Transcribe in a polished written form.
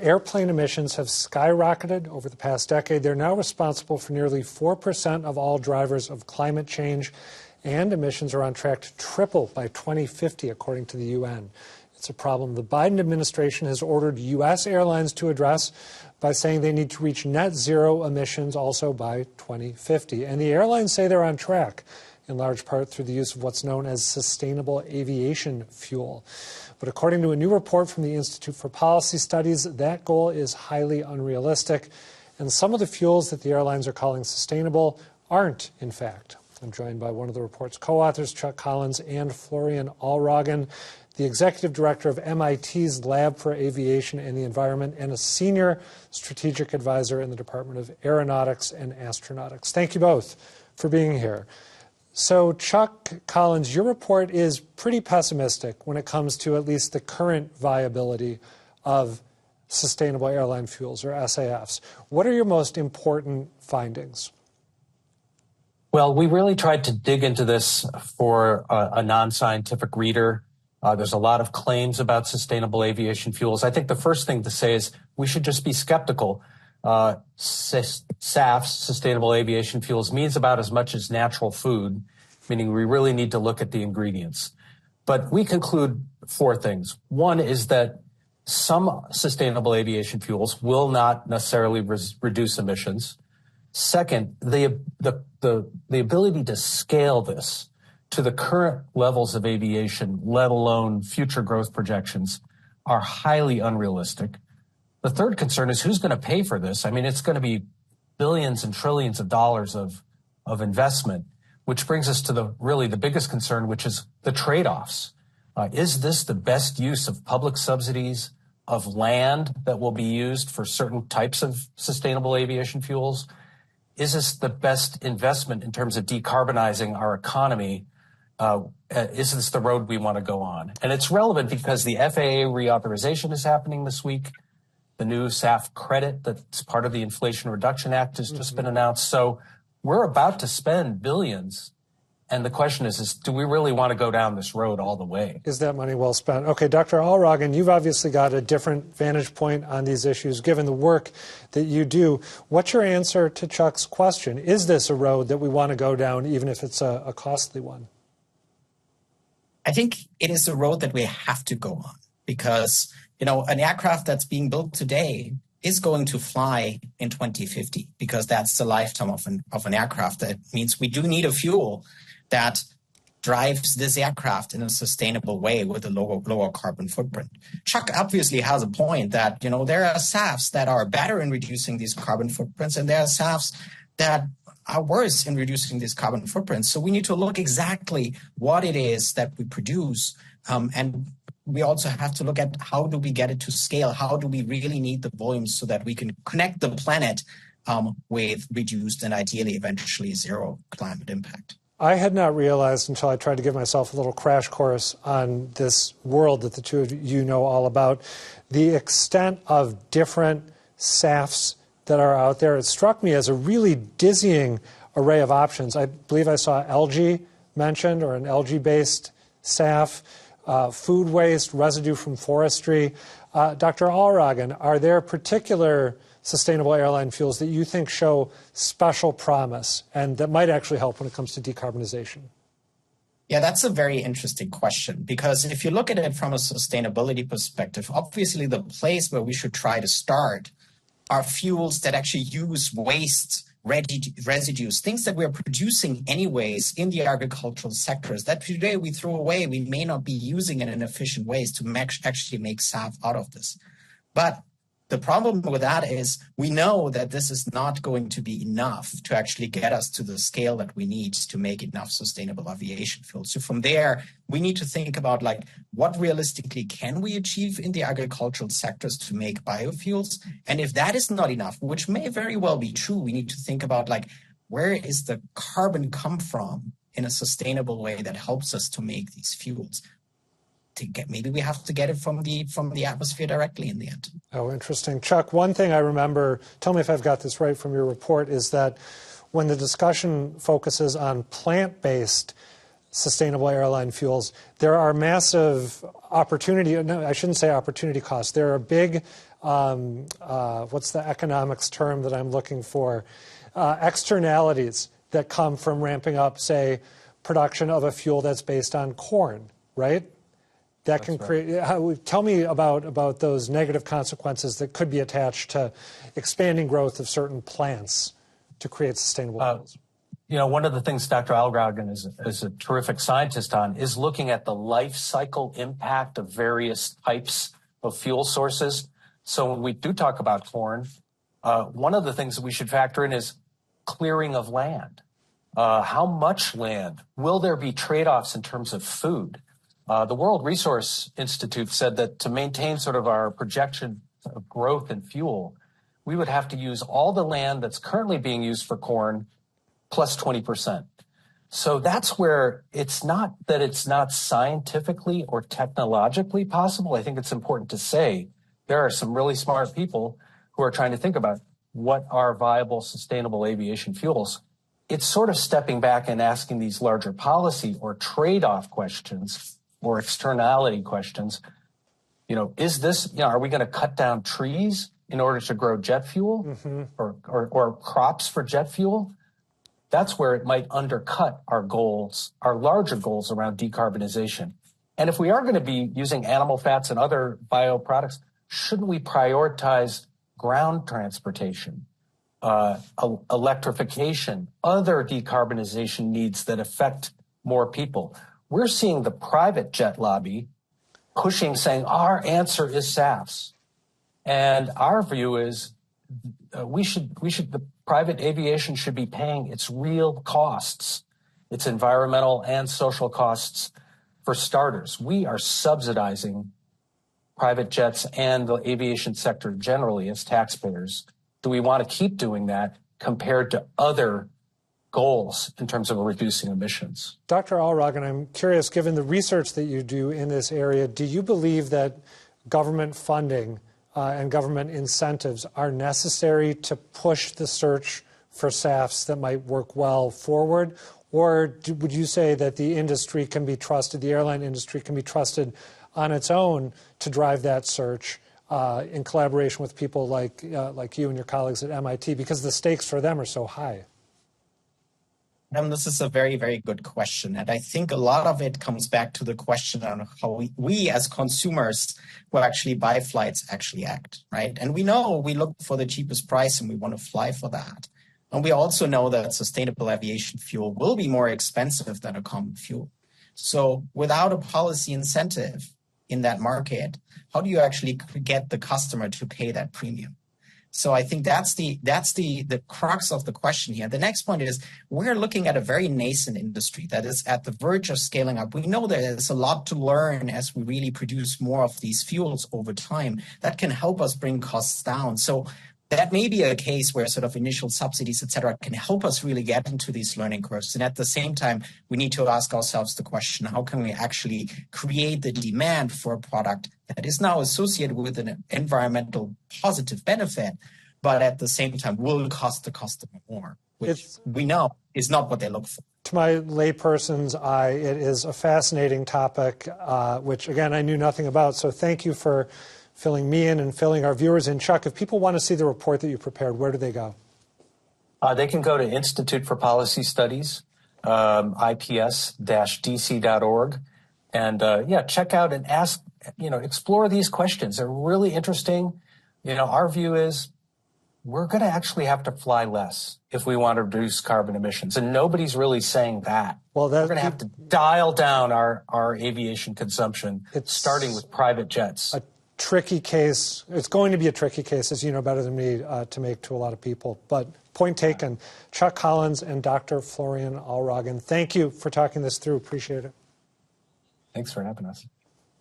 airplane emissions have skyrocketed over the past decade. They're now responsible for nearly 4% of all drivers of climate change, and emissions are on track to triple by 2050, according to the UN. It's a problem the Biden administration has ordered U.S. airlines to address by saying they need to reach net zero emissions also by 2050. And the airlines say they're on track, in large part through the use of what's known as sustainable aviation fuel. But according to a new report from the Institute for Policy Studies, that goal is highly unrealistic. And some of the fuels that the airlines are calling sustainable aren't, in fact. I'm joined by one of the report's co-authors, Chuck Collins, and Florian Allroggen, the executive director of MIT's Lab for Aviation and the Environment and a senior strategic advisor in the Department of Aeronautics and Astronautics. Thank you both for being here. So, Chuck Collins, your report is pretty pessimistic when it comes to at least the current viability of sustainable airline fuels, or SAFs. What are your most important findings? Well, we really tried to dig into this for a non-scientific reader. There's a lot of claims about sustainable aviation fuels. I think the first thing to say is we should just be skeptical. SAFs, sustainable aviation fuels, means about as much as natural food, meaning we really need to look at the ingredients. But we conclude four things. One is that some sustainable aviation fuels will not necessarily reduce emissions. Second, the ability to scale this to the current levels of aviation, let alone future growth projections, are highly unrealistic. The third concern is who's going to pay for this? I mean, it's going to be billions and trillions of dollars of investment, which brings us to the biggest concern, which is the trade-offs. Is this the best use of public subsidies, of land that will be used for certain types of sustainable aviation fuels? Is this the best investment in terms of decarbonizing our economy? Is this the road we want to go on? And it's relevant because the FAA reauthorization is happening this week. The new SAF credit that's part of the Inflation Reduction Act has just been announced. So we're about to spend billions. And the question is do we really want to go down this road all the way? Is that money well spent? Okay, Dr. Allroggen, you've obviously got a different vantage point on these issues, given the work that you do. What's your answer to Chuck's question? Is this a road that we want to go down, even if it's a costly one? I think it is a road that we have to go on because, an aircraft that's being built today is going to fly in 2050 because that's the lifetime of an aircraft. That means we do need a fuel that drives this aircraft in a sustainable way with a lower carbon footprint. Chuck obviously has a point that, there are SAFs that are better in reducing these carbon footprints, and there are SAFs that are worse in reducing these carbon footprints. So we need to look exactly what it is that we produce. And we also have to look at how do we get it to scale? How do we really need the volumes so that we can connect the planet with reduced and ideally eventually zero climate impact? I had not realized until I tried to give myself a little crash course on this world that the two of you know all about, the extent of different SAFs that are out there. It struck me as a really dizzying array of options. I believe I saw algae mentioned, or an algae-based SAF, food waste, residue from forestry. Dr. Allroggen, are there particular sustainable airline fuels that you think show special promise and that might actually help when it comes to decarbonization? Yeah, that's a very interesting question, because if you look at it from a sustainability perspective, obviously the place where we should try to start are fuels that actually use waste residues, things that we're producing anyways in the agricultural sectors that today we throw away. We may not be using it in efficient ways to actually make SAF out of this. But the problem with that is we know that this is not going to be enough to actually get us to the scale that we need to make enough sustainable aviation fuel. So from there, we need to think about what realistically can we achieve in the agricultural sectors to make biofuels? And if that is not enough, which may very well be true, we need to think about where is the carbon come from in a sustainable way that helps us to make these fuels? Maybe we have to get it from the atmosphere directly in the end. Oh, interesting. Chuck, one thing I remember, tell me if I've got this right from your report, is that when the discussion focuses on plant-based sustainable airline fuels, there are massive opportunity, no, I shouldn't say opportunity costs. There are big what's the economics term that I'm looking for? Externalities that come from ramping up, say, production of a fuel that's based on corn, right? That can create. Tell me about those negative consequences that could be attached to expanding growth of certain plants to create sustainable fuels. One of the things Dr. Allroggen is a terrific scientist on is looking at the life cycle impact of various types of fuel sources. So when we do talk about corn, one of the things that we should factor in is clearing of land. How much land? Will there be trade-offs in terms of food? The World Resource Institute said that to maintain sort of our projection of growth in fuel, we would have to use all the land that's currently being used for corn plus 20%. So that's where it's not that it's not scientifically or technologically possible. I think it's important to say there are some really smart people who are trying to think about what are viable, sustainable aviation fuels. It's sort of stepping back and asking these larger policy or trade-off questions or externality questions. Is this, are we going to cut down trees in order to grow jet fuel or crops for jet fuel? That's where it might undercut our goals, our larger goals around decarbonization. And if we are going to be using animal fats and other bioproducts, shouldn't we prioritize ground transportation, electrification, other decarbonization needs that affect more people? We're seeing the private jet lobby pushing, saying our answer is SAFs. And our view is the private aviation should be paying its real costs, its environmental and social costs. For starters, we are subsidizing private jets and the aviation sector generally as taxpayers. Do we want to keep doing that compared to other goals in terms of reducing emissions? Dr. Allroggen, I'm curious, given the research that you do in this area, do you believe that government funding and government incentives are necessary to push the search for SAFs that might work well forward? Or would you say that the industry can be trusted, the airline industry can be trusted on its own to drive that search in collaboration with people like you and your colleagues at MIT, because the stakes for them are so high? This is a very, very good question. And I think a lot of it comes back to the question on how we as consumers who actually buy flights actually act, right? And we know we look for the cheapest price and we want to fly for that. And we also know that sustainable aviation fuel will be more expensive than a common fuel. So without a policy incentive in that market, how do you actually get the customer to pay that premium? So I think that's the crux of the question here. The next point is we're looking at a very nascent industry that is at the verge of scaling up. We know there's a lot to learn as we really produce more of these fuels over time that can help us bring costs down. So that may be a case where sort of initial subsidies, et cetera, can help us really get into these learning curves. And at the same time, we need to ask ourselves the question, how can we actually create the demand for a product that is now associated with an environmental positive benefit, but at the same time will cost the customer more, which we know is not what they look for. To my layperson's eye, it is a fascinating topic, which, again, I knew nothing about. So thank you for filling me in and filling our viewers in. Chuck, if people want to see the report that you prepared, where do they go? They can go to Institute for Policy Studies, ips-dc.org, and check out and ask, explore these questions. They're really interesting. Our view is we're going to actually have to fly less if we want to reduce carbon emissions, and nobody's really saying that. Well, we're going to have to dial down our aviation consumption, starting with private jets. Tricky case. It's going to be a tricky case, as you know better than me, to make to a lot of people. But point taken. Chuck Collins and Dr. Florian Allroggen, thank you for talking this through. Appreciate it. Thanks for having us.